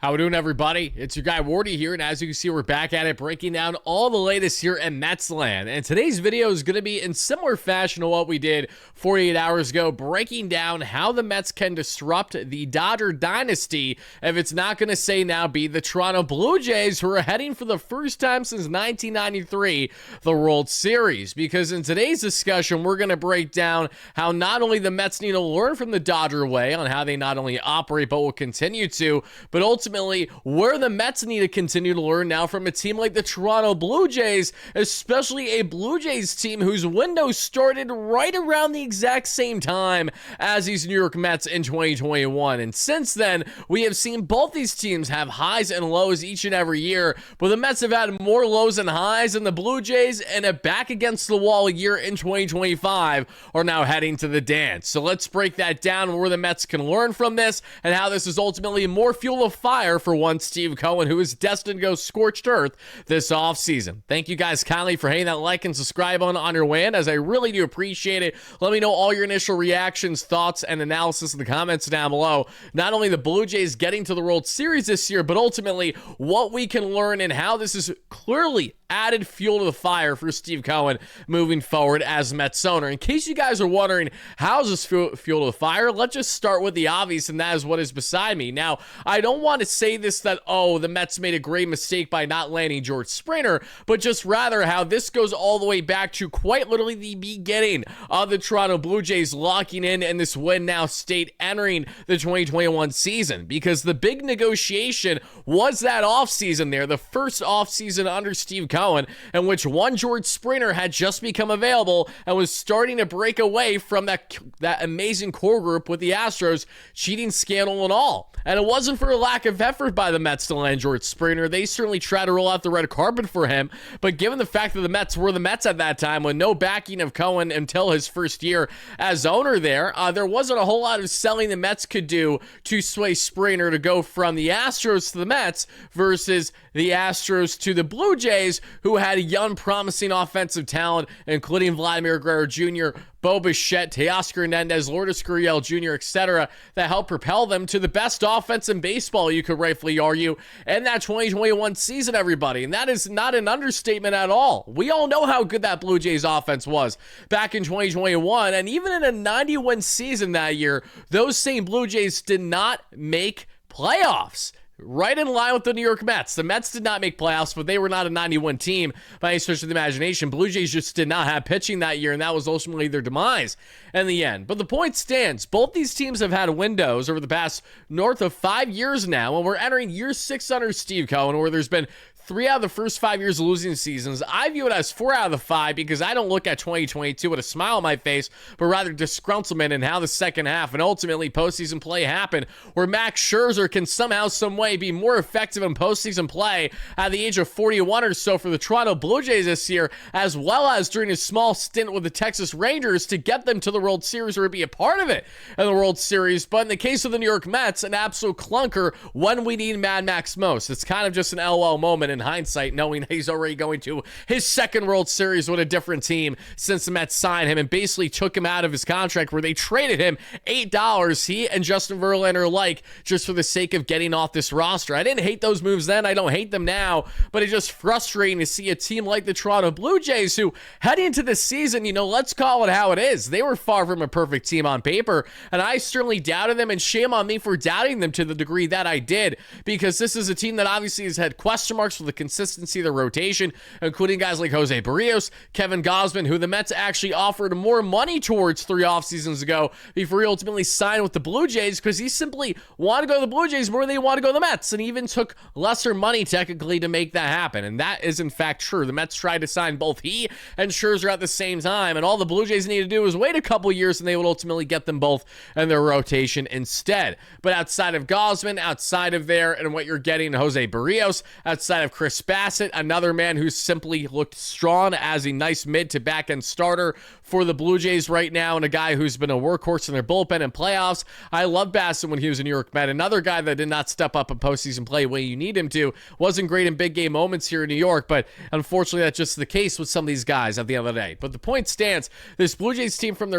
How we doing, everybody? It's your guy Wardy here, and as you can see, we're back at it, breaking down all the latest here in Mets land. And today's video is going to be in similar fashion to what we did 48 hours ago, breaking down how the Mets can disrupt the Dodger dynasty, if it's not going to say now be the Toronto Blue Jays, who are heading for the first time since 1993, the World Series. Because in today's discussion, we're going to break down how not only the Mets need to learn from the Dodger way on how they not only operate, but will continue to, but ultimately where the Mets need to continue to learn now from a team like the Toronto Blue Jays, especially a Blue Jays team whose window started right around the exact same time as these New York Mets in 2021. And since then, we have seen both these teams have highs and lows each and every year, but the Mets have had more lows and highs than the Blue Jays, and a back against the wall year in 2025 are now heading to the dance. So let's break that down, where the Mets can learn from this and how this is ultimately more fuel of fire for one Steve Cohen, who is destined to go scorched earth this offseason. Thank you guys kindly for hitting that like and subscribe on your way in, as I really do appreciate it. Let me know all your initial reactions, thoughts, and analysis in the comments down below. Not only the Blue Jays getting to the World Series this year, but ultimately what we can learn and how this is clearly added fuel to the fire for Steve Cohen moving forward as Mets owner. In case you guys are wondering, how's this fuel to the fire? Let's just start with the obvious, and that is what is beside me. Now, I don't want to say this that, oh, the Mets made a great mistake by not landing George Springer, but just rather how this goes all the way back to quite literally the beginning of the Toronto Blue Jays locking in this win now state entering the 2021 season, because the big negotiation was that offseason there, the first offseason under Steve Cohen, in which one George Springer had just become available and was starting to break away from that amazing core group with the Astros, cheating scandal and all. And it wasn't for a lack of effort by the Mets to land George Springer. They certainly tried to roll out the red carpet for him, but given the fact that the Mets were the Mets at that time, with no backing of Cohen until his first year as owner there wasn't a whole lot of selling the Mets could do to sway Springer to go from the Astros to the Mets versus the Astros to the Blue Jays, who had a young, promising offensive talent, including Vladimir Guerrero Jr., Bo Bichette, Teoscar Hernandez, Lourdes Gurriel Jr., etc., that helped propel them to the best offense in baseball, you could rightfully argue, in that 2021 season, everybody. And that is not an understatement at all. We all know how good that Blue Jays offense was back in 2021, and even in a 90-win season that year, those same Blue Jays did not make playoffs. Right in line with the New York Mets. The Mets did not make playoffs, but they were not a 91 team by any stretch of the imagination. Blue Jays just did not have pitching that year, and that was ultimately their demise in the end. But the point stands. Both these teams have had windows over the past north of 5 years now, and we're entering year 6 under Steve Cohen, where there's been 3 out of the first 5 years of losing seasons. I view it as 4 out of the 5, because I don't look at 2022 with a smile on my face, but rather disgruntlement in how the second half and ultimately postseason play happened, where Max Scherzer can somehow, some way be more effective in postseason play at the age of 41 or so for the Toronto Blue Jays this year, as well as during his small stint with the Texas Rangers to get them to the World Series or be a part of it in the World Series. But in the case of the New York Mets, an absolute clunker when we need Mad Max most. It's kind of just an LOL moment in hindsight, knowing he's already going to his second World Series with a different team since the Mets signed him and basically took him out of his contract, where they traded him $8, he and Justin Verlander alike, just for the sake of getting off this roster. I didn't hate those moves then. I don't hate them now, but it's just frustrating to see a team like the Toronto Blue Jays, who heading into this season, let's call it how it is. They were far from a perfect team on paper, and I certainly doubted them, and shame on me for doubting them to the degree that I did, because this is a team that obviously has had question marks for the consistency of the rotation, including guys like Jose Barrios, Kevin Gausman, who the Mets actually offered more money towards 3 off seasons ago before he ultimately signed with the Blue Jays, because he simply wanted to go to the Blue Jays more than they want to go to the Mets, and even took lesser money technically to make that happen. And that is in fact true. The Mets tried to sign both he and Scherzer at the same time, and all the Blue Jays need to do is wait a couple years, and they would ultimately get them both in their rotation instead. But outside of Gausman, outside of there, and what you're getting, Jose Barrios, outside of have Chris Bassett, another man who's simply looked strong as a nice mid to back end starter for the Blue Jays right now, and a guy who's been a workhorse in their bullpen and playoffs. I love Bassett when he was a New York Met. Another guy that did not step up in postseason play when you need him to. Wasn't great in big game moments here in New York, but unfortunately that's just the case with some of these guys at the end of the day. But the point stands, this Blue Jays team from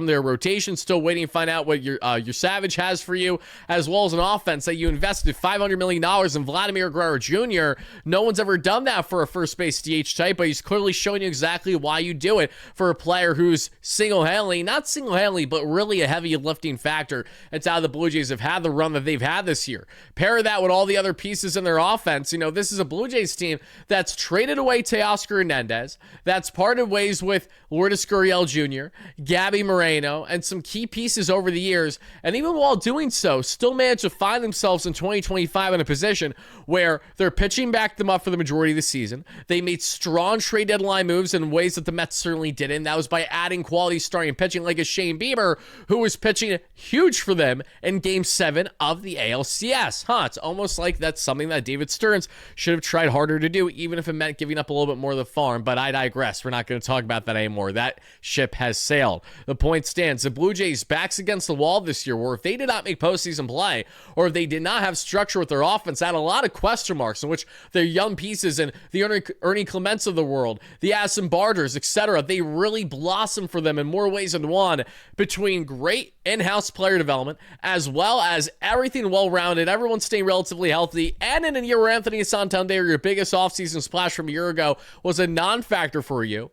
their rotation still waiting to find out what your Savage has for you, as well as an offense that you invested $500 million in Vladimir Guerrero Jr. No one's ever done that for a first base DH type, but he's clearly showing you exactly why you do it for a player who's not single-handedly, but really a heavy lifting factor. It's how the Blue Jays have had the run that they've had this year. Pair that with all the other pieces in their offense. This is a Blue Jays team that's traded away Teoscar Hernandez, that's parted ways with Lourdes Gurriel Jr., Gabby Moreno, and some key pieces over the years, and even while doing so, still managed to find themselves in 2025 in a position where their pitching backed them up for the majority of the season. They made strong trade deadline moves in ways that the Mets certainly didn't. That was by adding quality starting pitching like a Shane Bieber, who was pitching huge for them in Game 7 of the ALCS. It's almost like that's something that David Stearns should have tried harder to do, even if it meant giving up a little bit more of the farm, but I digress. We're not going to talk about that anymore. That ship has sailed. The point stands. The Blue Jays' backs against the wall this year were, if they did not make postseason play, or if they did not have structure with their offense, had a lot of question marks in which their young pieces and the Ernie Clements of the world, the Addison Bargers, etc., they really blossomed for them in more ways than one, between great in-house player development, as well as everything well-rounded, everyone staying relatively healthy, and in a year where Anthony Santander, your biggest offseason splash from a year ago, was a non-factor for you,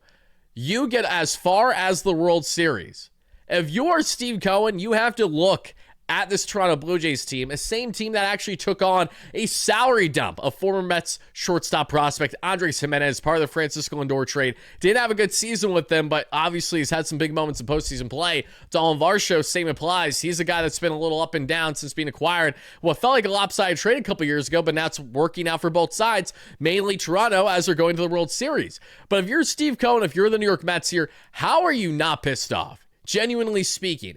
you get as far as the World Series. If you are Steve Cohen, you have to look at this Toronto Blue Jays team, a same team that actually took on a salary dump of former Mets shortstop prospect Andres Gimenez, part of the Francisco Lindor trade. Didn't have a good season with them, but obviously he's had some big moments in postseason play. Dalton Varsho, same applies. He's a guy that's been a little up and down since being acquired. What felt like a lopsided trade a couple years ago, but now it's working out for both sides, mainly Toronto, as they're going to the World Series. But if you're Steve Cohen, if you're the New York Mets here, how are you not pissed off? Genuinely speaking,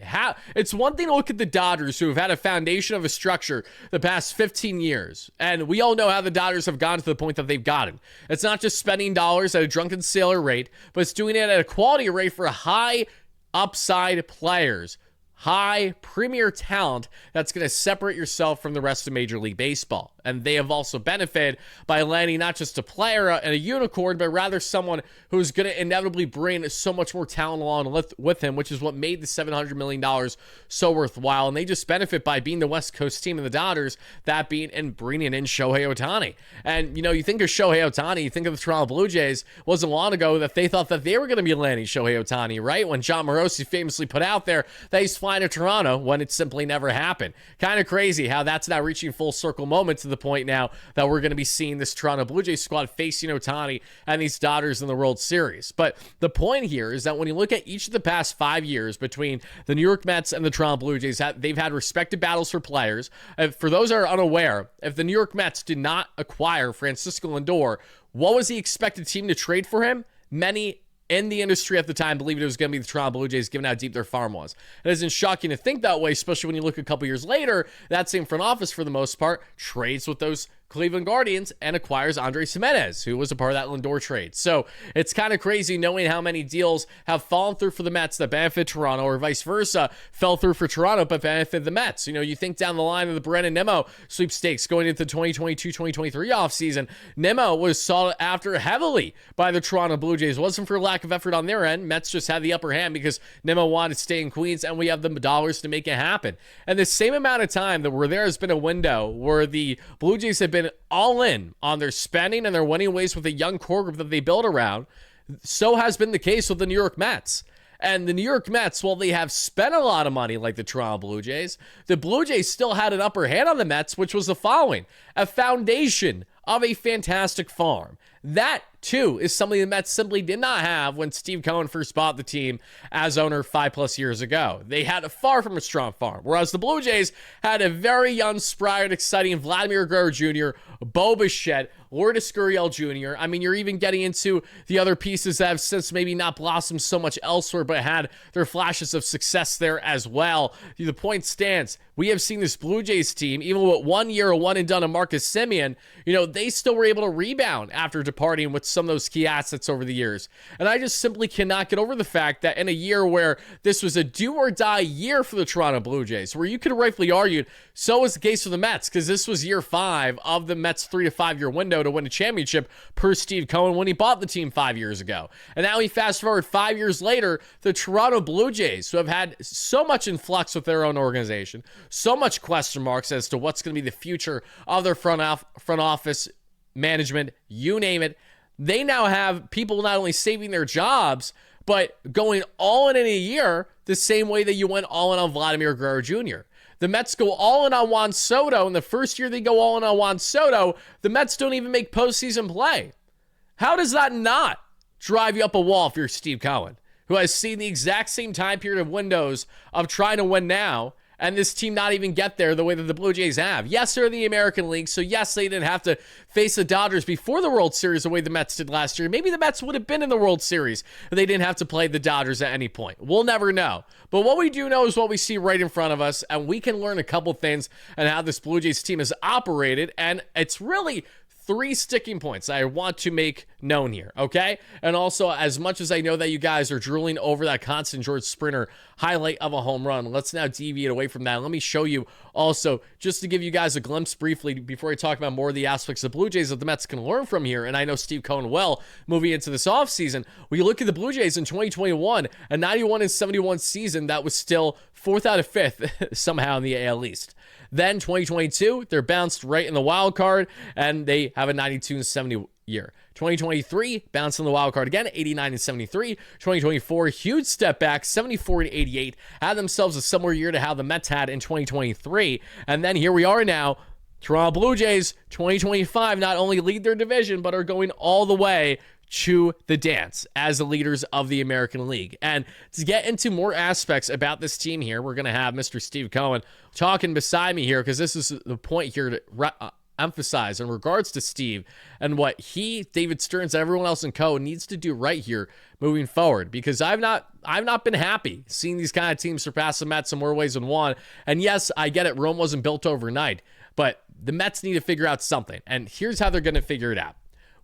it's one thing to look at the Dodgers, who have had a foundation of a structure the past 15 years. And we all know how the Dodgers have gotten to the point that they've gotten. It's not just spending dollars at a drunken sailor rate, but it's doing it at a quality rate for high upside players, high premier talent that's going to separate yourself from the rest of Major League Baseball. And they have also benefited by landing not just a player and a unicorn, but rather someone who's going to inevitably bring so much more talent along with him, which is what made the $700 million so worthwhile. And they just benefit by being the West Coast team of the Dodgers, that being and bringing in Shohei Ohtani. And, you think of Shohei Ohtani, you think of the Toronto Blue Jays. Wasn't long ago that they thought that they were going to be landing Shohei Ohtani, right? When John Morosi famously put out there that he's flying to Toronto, when it simply never happened. Kind of crazy how that's now reaching full circle moment to the point now that we're going to be seeing this Toronto Blue Jays squad facing Ohtani and these Dodgers in the World Series. But the point here is that when you look at each of the past 5 years between the New York Mets and the Toronto Blue Jays, they've had respective battles for players. For those that are unaware, if the New York Mets did not acquire Francisco Lindor, what was the expected team to trade for him? Many in the industry at the time believed it was going to be the Toronto Blue Jays, given how deep their farm was. It isn't shocking to think that way, especially when you look a couple years later, that same front office, for the most part, trades with those Cleveland Guardians and acquires Andres Gimenez, who was a part of that Lindor trade. So it's kind of crazy knowing how many deals have fallen through for the Mets that benefit Toronto, or vice versa, fell through for Toronto but benefit the Mets. You think down the line of the Brandon Nimmo sweepstakes going into the 2022-2023 offseason. Nimmo was sought after heavily by the Toronto Blue Jays. It wasn't for lack of effort on their end. Mets just had the upper hand because Nimmo wanted to stay in Queens, and we have the dollars to make it happen. And the same amount of time that where there has been a window where the Blue Jays have been all in on their spending and their winning ways with a young core group that they build around, so has been the case with the New York Mets. And the New York Mets, while they have spent a lot of money like the Toronto Blue Jays, the Blue Jays still had an upper hand on the Mets, which was the following: a foundation of a fantastic farm. That, too, is something the Mets simply did not have when Steve Cohen first bought the team as owner 5+ years ago. They had a far from a strong farm, whereas the Blue Jays had a very young, spry, and exciting Vladimir Guerrero Jr., Bo Bichette, Lourdes Gurriel Jr. I mean, you're even getting into the other pieces that have since maybe not blossomed so much elsewhere, but had their flashes of success there as well. The point stands. We have seen this Blue Jays team, even with 1 year of one and done of Marcus Semien, they still were able to rebound after departing with some of those key assets over the years. And I just simply cannot get over the fact that in a year where this was a do or die year for the Toronto Blue Jays, where you could have rightfully argued so was the case for the Mets, because this was year 5 of the Mets' 3 to 5 year window to win a championship per Steve Cohen when he bought the team 5 years ago. And now we fast forward 5 years later, the Toronto Blue Jays, who have had so much in flux with their own organization, so much question marks as to what's going to be the future of their front office management, you name it. They now have people not only saving their jobs, but going all in a year the same way that you went all in on Vladimir Guerrero Jr. The Mets go all in on Juan Soto, and the first year they go all in on Juan Soto, the Mets don't even make postseason play. How does that not drive you up a wall if you're Steve Cohen, who has seen the exact same time period of windows of trying to win now, and this team not even get there the way that the Blue Jays have? Yes, they're in the American League, so yes, they didn't have to face the Dodgers before the World Series the way the Mets did last year. Maybe the Mets would have been in the World Series if they didn't have to play the Dodgers at any point. We'll never know. But what we do know is what we see right in front of us, and we can learn a couple things on how this Blue Jays team has operated, and it's really 3 sticking points I want to make known here, okay? And also, as much as I know that you guys are drooling over that constant George Springer highlight of a home run, let's now deviate away from that. Let me show you also, just to give you guys a glimpse briefly before I talk about more of the aspects of the Blue Jays that the Mets can learn from here, and I know Steve Cohen well moving into this offseason. When you look at the Blue Jays in 2021, a 91-71 season that was still 4th out of 5th somehow in the AL East. Then 2022, they're bounced right in the wild card, and they have a 92-70 year. 2023, bounced in the wild card again, 89-73. 2024, huge step back, 74-88. Had themselves a similar year to how the Mets had in 2023. And then here we are now, Toronto Blue Jays, 2025, not only lead their division, but are going all the way to the dance as the leaders of the American League. And to get into more aspects about this team here, we're going to have Mr. Steve Cohen talking beside me here, because this is the point here to emphasize in regards to Steve and what he, David Stearns, and everyone else in Co needs to do right here moving forward, because I've not been happy seeing these kind of teams surpass the Mets in more ways than one. And yes, I get it, Rome wasn't built overnight, but the Mets need to figure out something, and here's how they're going to figure it out.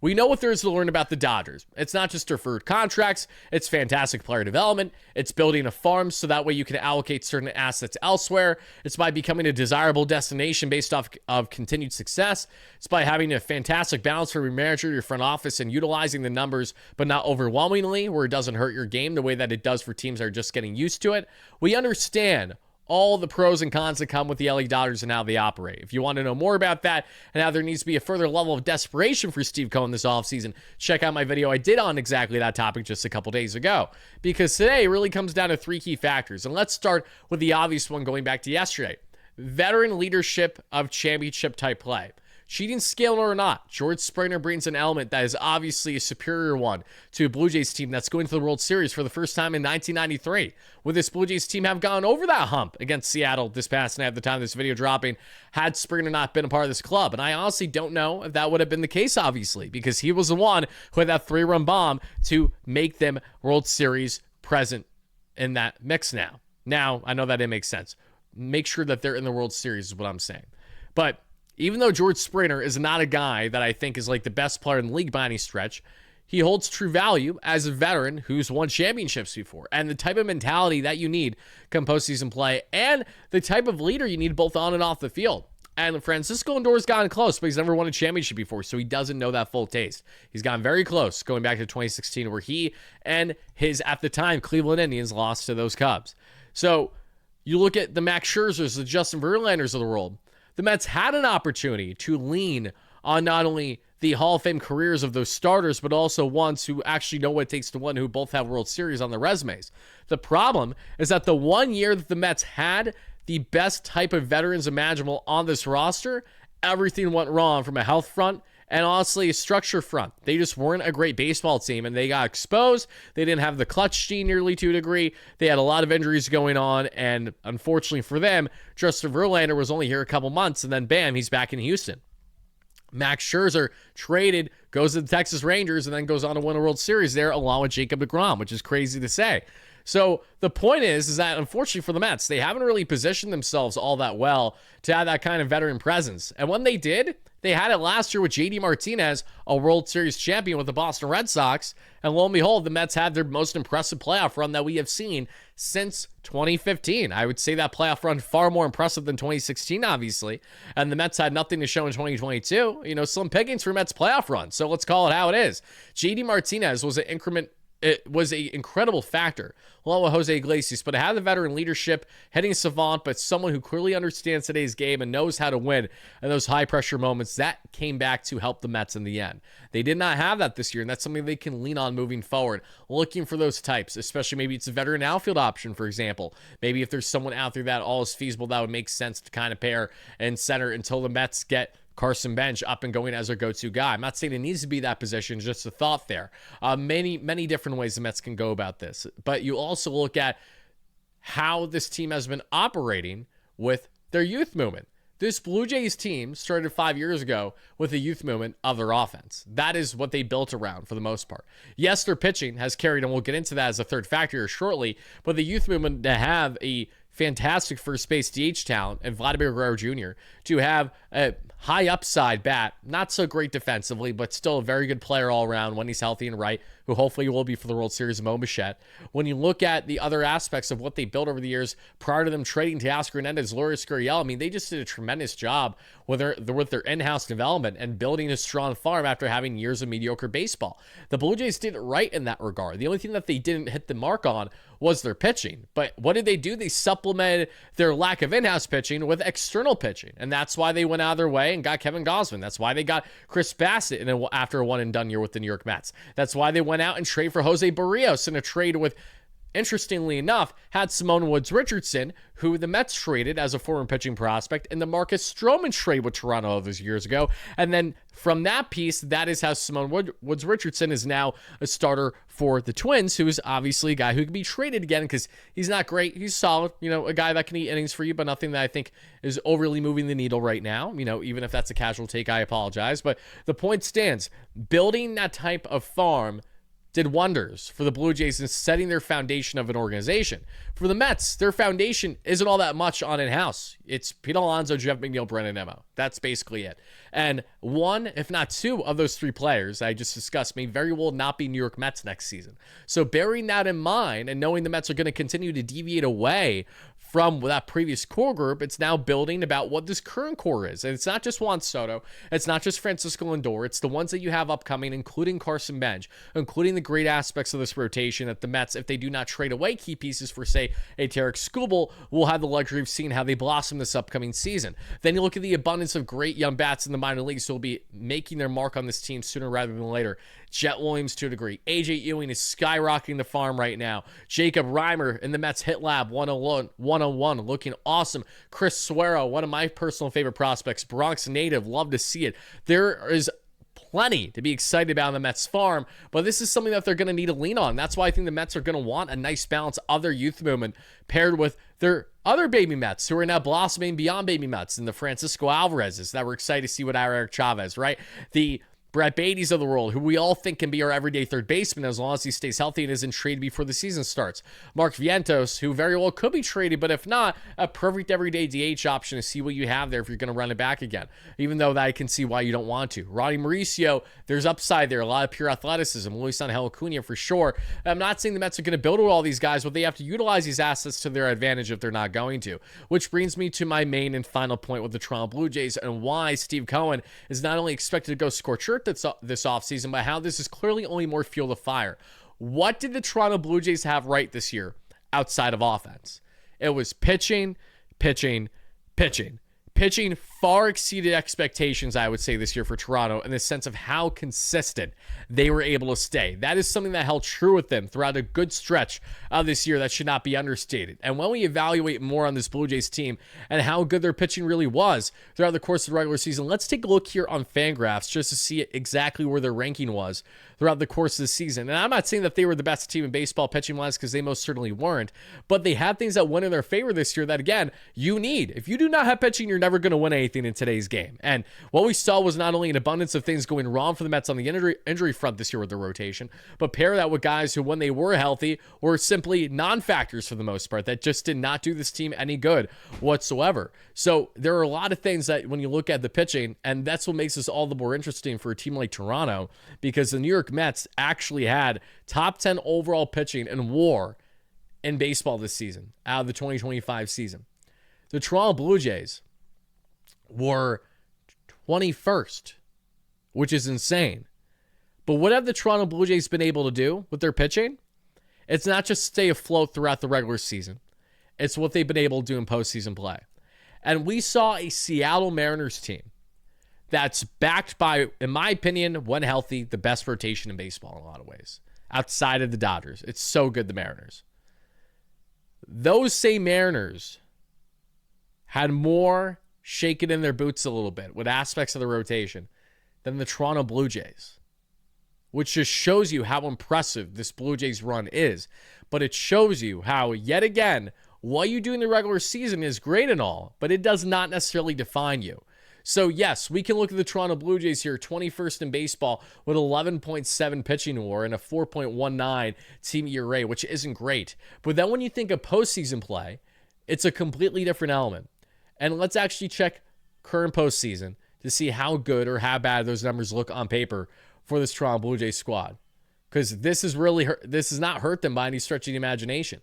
We know what there is to learn about the Dodgers. It's not just deferred contracts. It's fantastic player development. It's building a farm so that way you can allocate certain assets elsewhere. It's by becoming a desirable destination based off of continued success. It's by having a fantastic balance for your manager, your front office, and utilizing the numbers, but not overwhelmingly, where it doesn't hurt your game the way that it does for teams that are just getting used to it. We understand all the pros and cons that come with the LA Dodgers and how they operate. If you want to know more about that and how there needs to be a further level of desperation for Steve Cohen this offseason, check out my video I did on exactly that topic just a couple days ago. Because today really comes down to 3 key factors. And let's start with the obvious one going back to yesterday. Veteran leadership of championship type play. Cheating scale or not, George Springer brings an element that is obviously a superior one to a Blue Jays team that's going to the World Series for the first time in 1993. Would this Blue Jays team have gone over that hump against Seattle this past night at the time of this video dropping had Springer not been a part of this club? And I honestly don't know if that would have been the case, obviously, because he was the one who had that 3-run bomb to make them World Series present in that mix now. Now, I know that didn't make sense. Make sure that they're in the World Series is what I'm saying. But even though George Springer is not a guy that I think is like the best player in the league by any stretch, he holds true value as a veteran who's won championships before. And the type of mentality that you need come postseason play, and the type of leader you need both on and off the field. And Francisco Lindor's gotten close, but he's never won a championship before, so he doesn't know that full taste. He's gotten very close, going back to 2016, where he and his, at the time, Cleveland Indians lost to those Cubs. So you look at the Max Scherzers, the Justin Verlanders of the world. The Mets had an opportunity to lean on not only the Hall of Fame careers of those starters, but also ones who actually know what it takes to win, who both have World Series on their resumes. The problem is that the 1 year that the Mets had the best type of veterans imaginable on this roster, everything went wrong from a health front And honestly, structure front, they just weren't a great baseball team, and they got exposed. They didn't have the clutch gene nearly to a degree. They had a lot of injuries going on, and unfortunately for them, Justin Verlander was only here a couple months, and then bam, he's back in Houston. Max Scherzer traded, goes to the Texas Rangers, and then goes on to win a World Series there along with Jacob deGrom, which is crazy to say. So the point is that unfortunately for the Mets, they haven't really positioned themselves all that well to have that kind of veteran presence. And when they did, they had it last year with JD Martinez, a World Series champion with the Boston Red Sox. And lo and behold, the Mets had their most impressive playoff run that we have seen since 2015. I would say that playoff run far more impressive than 2016, obviously. And the Mets had nothing to show in 2022. Slim pickings for Mets playoff run. So let's call it how it is. JD Martinez was It was an incredible factor, along with Jose Iglesias, but it had the veteran leadership, hitting savant, but someone who clearly understands today's game and knows how to win in those high-pressure moments. That came back to help the Mets in the end. They did not have that this year, and that's something they can lean on moving forward, looking for those types, especially maybe it's a veteran outfield option, for example. Maybe if there's someone out there that all is feasible, that would make sense to kind of pair and center until the Mets get Carson Bench up and going as their go-to guy. I'm not saying it needs to be that position, just a thought there. Many different ways the Mets can go about this. But you also look at how this team has been operating with their youth movement. This Blue Jays team started 5 years ago with a youth movement of their offense. That is what they built around for the most part. Yes, their pitching has carried, and we'll get into that as a third factor here shortly, but the youth movement to have a fantastic first base DH talent and Vladimir Guerrero Jr., to have a high upside bat, not so great defensively, but still a very good player all around when he's healthy and right, who hopefully will be for the World Series, Mo Bichette. When you look at the other aspects of what they built over the years prior to them trading Teoscar Hernandez, Lourdes Gurriel, they just did a tremendous job with their in-house development and building a strong farm after having years of mediocre baseball. The Blue Jays did it right in that regard. The only thing that they didn't hit the mark on was their pitching. But what did they do? They supplemented their lack of in-house pitching with external pitching. And that's why they went out of their way and got Kevin Gausman. That's why they got Chris Bassett after a one-and-done year with the New York Mets. That's why they went out and traded for Jose Barrios in a trade with, interestingly enough, had Simone Woods Richardson, who the Mets traded as a former pitching prospect, in the Marcus Stroman trade with Toronto all those years ago. And then from that piece, that is how Simone Woods Richardson is now a starter for the Twins, who is obviously a guy who can be traded again because he's not great. He's solid, a guy that can eat innings for you, but nothing that I think is overly moving the needle right now. Even if that's a casual take, I apologize. But the point stands, building that type of farm did wonders for the Blue Jays in setting their foundation of an organization. For the Mets, their foundation isn't all that much on in-house. It's Pete Alonso, Jeff McNeil, Brennan Nimmo. That's basically it. And one, if not two, of those three players I just discussed may very well not be New York Mets next season. So bearing that in mind and knowing the Mets are going to continue to deviate away from that previous core group, it's now building about what this current core is. And it's not just Juan Soto. It's not just Francisco Lindor. It's the ones that you have upcoming, including Carson Bench, including the great aspects of this rotation that the Mets, if they do not trade away key pieces for, say, a Tarek Skubal, will have the luxury of seeing how they blossom this upcoming season. Then you look at the abundance of great young bats in the minor leagues who will be making their mark on this team sooner rather than later. Jet Williams to a degree. AJ Ewing is skyrocketing the farm right now. Jacob Reimer in the Mets Hit Lab 101 looking awesome. Chris Suero, one of my personal favorite prospects. Bronx native, love to see it. There is plenty to be excited about on the Mets farm, but this is something that they're going to need to lean on. That's why I think the Mets are going to want a nice balance of their youth movement paired with their other baby Mets who are now blossoming beyond baby Mets, and the Francisco Alvarez's that we're excited to see with Eric Chavez, right? The Brett Beatty's of the world, who we all think can be our everyday third baseman as long as he stays healthy and isn't traded before the season starts. Mark Vientos, who very well could be traded, but if not, a perfect everyday DH option to see what you have there if you're going to run it back again, even though that I can see why you don't want to. Roddy Mauricio, there's upside there, a lot of pure athleticism. Luis Angel Acuna for sure. I'm not saying the Mets are going to build with all these guys, but they have to utilize these assets to their advantage if they're not going to, which brings me to my main and final point with the Toronto Blue Jays and why Steve Cohen is not only expected to go scorch earth this offseason, but how this is clearly only more fuel to fire. What did the Toronto Blue Jays have right this year outside of offense? It was pitching far exceeded expectations, I would say, this year for Toronto in the sense of how consistent they were able to stay. That is something that held true with them throughout a good stretch of this year that should not be understated. And when we evaluate more on this Blue Jays team and how good their pitching really was throughout the course of the regular season, let's take a look here on Fangraphs just to see exactly where their ranking was throughout the course of the season. And I'm not saying that they were the best team in baseball pitching-wise, because they most certainly weren't, but they had things that went in their favor this year that, again, you need. If you do not have pitching, you're never going to win anything in today's game. And what we saw was not only an abundance of things going wrong for the Mets on the injury front this year with the rotation, but pair that with guys who, when they were healthy, were simply non-factors for the most part, that just did not do this team any good whatsoever. So there are a lot of things that when you look at the pitching, and that's what makes this all the more interesting for a team like Toronto, because the New York Mets actually had top 10 overall pitching and WAR in baseball this season, out of the 2025 season. The Toronto Blue Jays were 21st, which is insane. But what have the Toronto Blue Jays been able to do with their pitching? It's not just stay afloat throughout the regular season. It's what they've been able to do in postseason play. And we saw a Seattle Mariners team that's backed by, in my opinion, when healthy, the best rotation in baseball in a lot of ways. Outside of the Dodgers. It's so good, the Mariners. Those same Mariners had more shaking in their boots a little bit with aspects of the rotation than the Toronto Blue Jays, which just shows you how impressive this Blue Jays run is. But it shows you how, yet again, what you do in the regular season is great and all, but it does not necessarily define you. So yes, we can look at the Toronto Blue Jays here, 21st in baseball with 11.7 pitching WAR and a 4.19 team ERA, which isn't great. But then when you think of postseason play, it's a completely different element. And let's actually check current postseason to see how good or how bad those numbers look on paper for this Toronto Blue Jays squad. Because this has not hurt them by any stretch of the imagination.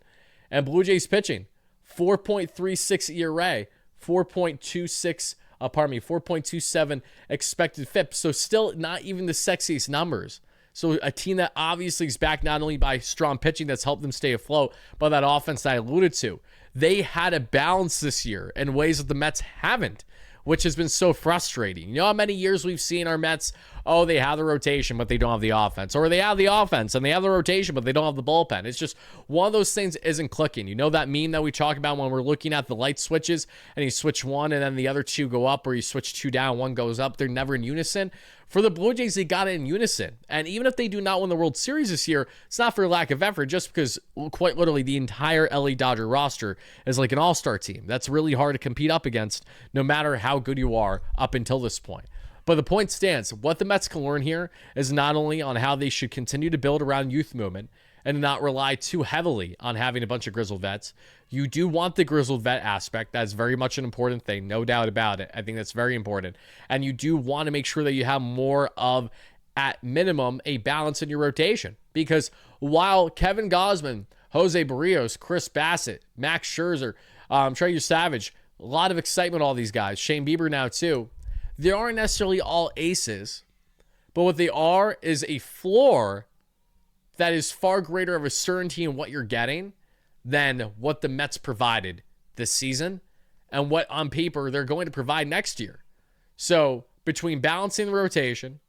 And Blue Jays pitching, 4.36 ERA, 4.27 expected FIP. So still not even the sexiest numbers. So a team that obviously is backed not only by strong pitching that's helped them stay afloat, but that offense that I alluded to. They had a balance this year in ways that the Mets haven't, which has been so frustrating. You know how many years we've seen our Mets, oh, they have the rotation, but they don't have the offense. Or they have the offense and they have the rotation, but they don't have the bullpen. It's just one of those things isn't clicking. You know that meme that we talk about when we're looking at the light switches and you switch one and then the other two go up, or you switch two down, one goes up. They're never in unison. For the Blue Jays, they got it in unison. And even if they do not win the World Series this year, it's not for lack of effort, just because quite literally the entire LA Dodger roster is like an all-star team. That's really hard to compete up against, no matter how good you are up until this point. But the point stands. What the Mets can learn here is not only on how they should continue to build around youth movement and not rely too heavily on having a bunch of grizzled vets. You do want the grizzled vet aspect. That's very much an important thing, no doubt about it. I think that's very important. And you do want to make sure that you have more of, at minimum, a balance in your rotation. Because while Kevin Gausman, Jose Barrios, Chris Bassett, Max Scherzer, Trey Savage, a lot of excitement, all these guys, Shane Bieber now too, they aren't necessarily all aces, but what they are is a floor that is far greater of a certainty in what you're getting than what the Mets provided this season and what on paper they're going to provide next year. So between balancing the rotation,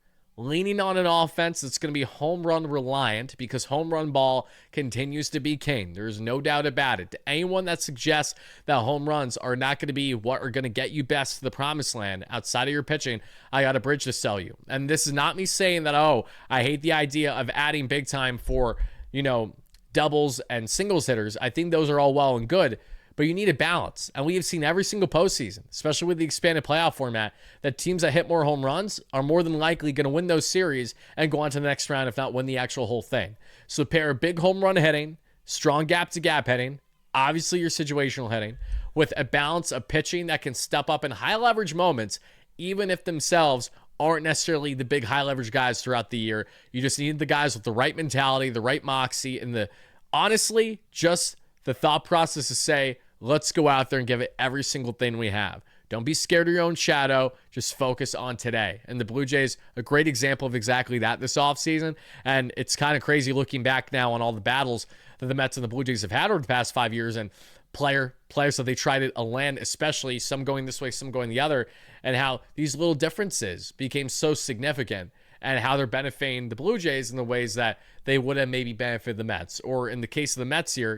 leaning on an offense that's going to be home run reliant, because home run ball continues to be king. There's no doubt about it. To anyone that suggests that home runs are not going to be what are going to get you best to the promised land outside of your pitching, I got a bridge to sell you. And this is not me saying that, oh, I hate the idea of adding big time for, doubles and singles hitters. I think those are all well and good, but you need a balance. And we have seen every single postseason, especially with the expanded playoff format, that teams that hit more home runs are more than likely going to win those series and go on to the next round, if not win the actual whole thing. So pair big home run hitting, strong gap-to-gap hitting, obviously your situational hitting, with a balance of pitching that can step up in high-leverage moments, even if themselves aren't necessarily the big high-leverage guys throughout the year. You just need the guys with the right mentality, the right moxie, and honestly, just the thought process to say, let's go out there and give it every single thing we have. Don't be scared of your own shadow. Just focus on today. And the Blue Jays, a great example of exactly that this offseason. And it's kind of crazy looking back now on all the battles that the Mets and the Blue Jays have had over the past 5 years. And players that they try to land, especially some going this way, some going the other, and how these little differences became so significant, and how they're benefiting the Blue Jays in the ways that they would have maybe benefited the Mets. Or in the case of the Mets here,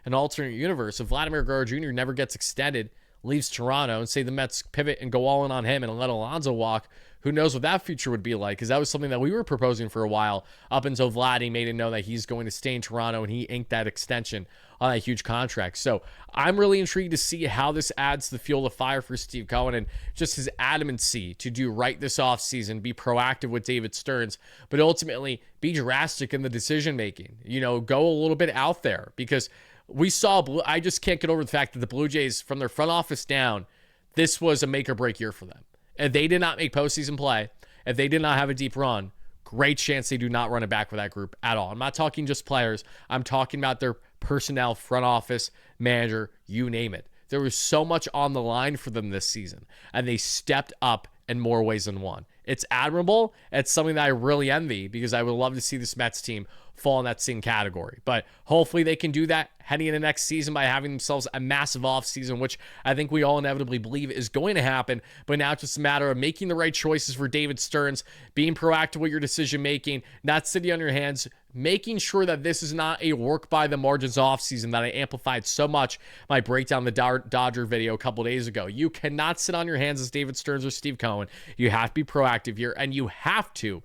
an alternate universe, if Vladimir Guerrero Jr. never gets extended, leaves Toronto, and say the Mets pivot and go all in on him and let Alonso walk, who knows what that future would be like? Because that was something that we were proposing for a while, up until Vladdy made it known that he's going to stay in Toronto, and he inked that extension on that huge contract. So I'm really intrigued to see how this adds the fuel to fire for Steve Cohen, and just his adamancy to do right this offseason, be proactive with David Stearns, but ultimately be drastic in the decision making. Go a little bit out there, because we saw, I just can't get over the fact that the Blue Jays, from their front office down, this was a make or break year for them. If they did not make postseason play, if they did not have a deep run, great chance they do not run it back with that group at all. I'm not talking just players. I'm talking about their personnel, front office, manager, you name it. There was so much on the line for them this season, and they stepped up in more ways than one. It's admirable. It's something that I really envy, because I would love to see this Mets team fall in that same category. But hopefully they can do that heading into next season by having themselves a massive offseason, which I think we all inevitably believe is going to happen. But now it's just a matter of making the right choices for David Stearns, being proactive with your decision making, not sitting on your hands, making sure that this is not a work by the margins offseason that I amplified so much my breakdown the Dodger video a couple days ago. You cannot sit on your hands as David Stearns or Steve Cohen. You have to be proactive here, and you have to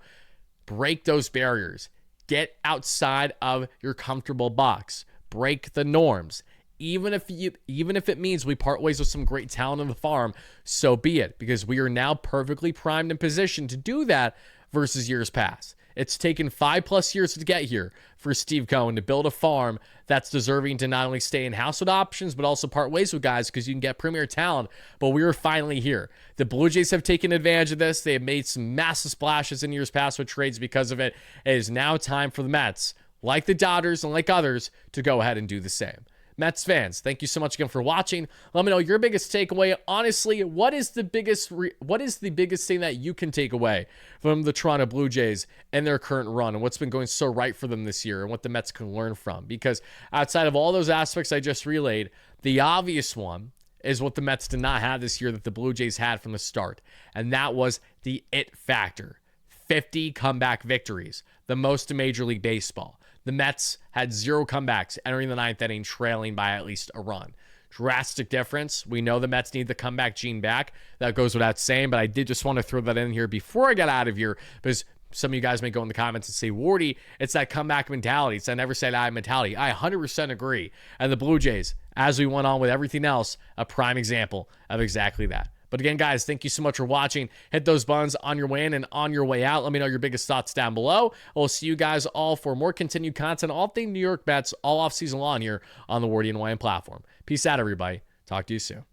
break those barriers. Get outside of your comfortable box. Break the norms. Even if it means we part ways with some great talent on the farm, so be it, because we are now perfectly primed and positioned to do that versus years past. It's taken 5+ years to get here for Steve Cohen to build a farm that's deserving to not only stay in-house with options, but also part ways with guys, because you can get premier talent. But we are finally here. The Blue Jays have taken advantage of this. They have made some massive splashes in years past with trades because of it. It is now time for the Mets, like the Dodgers and like others, to go ahead and do the same. Mets fans, thank you so much again for watching. Let me know your biggest takeaway. Honestly, what is the biggest thing that you can take away from the Toronto Blue Jays and their current run, and what's been going so right for them this year, and what the Mets can learn from? Because outside of all those aspects I just relayed, the obvious one is what the Mets did not have this year that the Blue Jays had from the start, and that was the it factor. 50 comeback victories, the most in Major League Baseball. The Mets had 0 comebacks entering the 9th inning, trailing by at least a run. Drastic difference. We know the Mets need the comeback gene back. That goes without saying, but I did just want to throw that in here before I got out of here, because some of you guys may go in the comments and say, Wardy, it's that comeback mentality. It's that never say die mentality. I 100% agree. And the Blue Jays, as we went on with everything else, a prime example of exactly that. But again, guys, thank you so much for watching. Hit those buttons on your way in and on your way out. Let me know your biggest thoughts down below. We'll see you guys all for more continued content, all things New York Mets, all offseason long here on the WardyNYM platform. Peace out, everybody. Talk to you soon.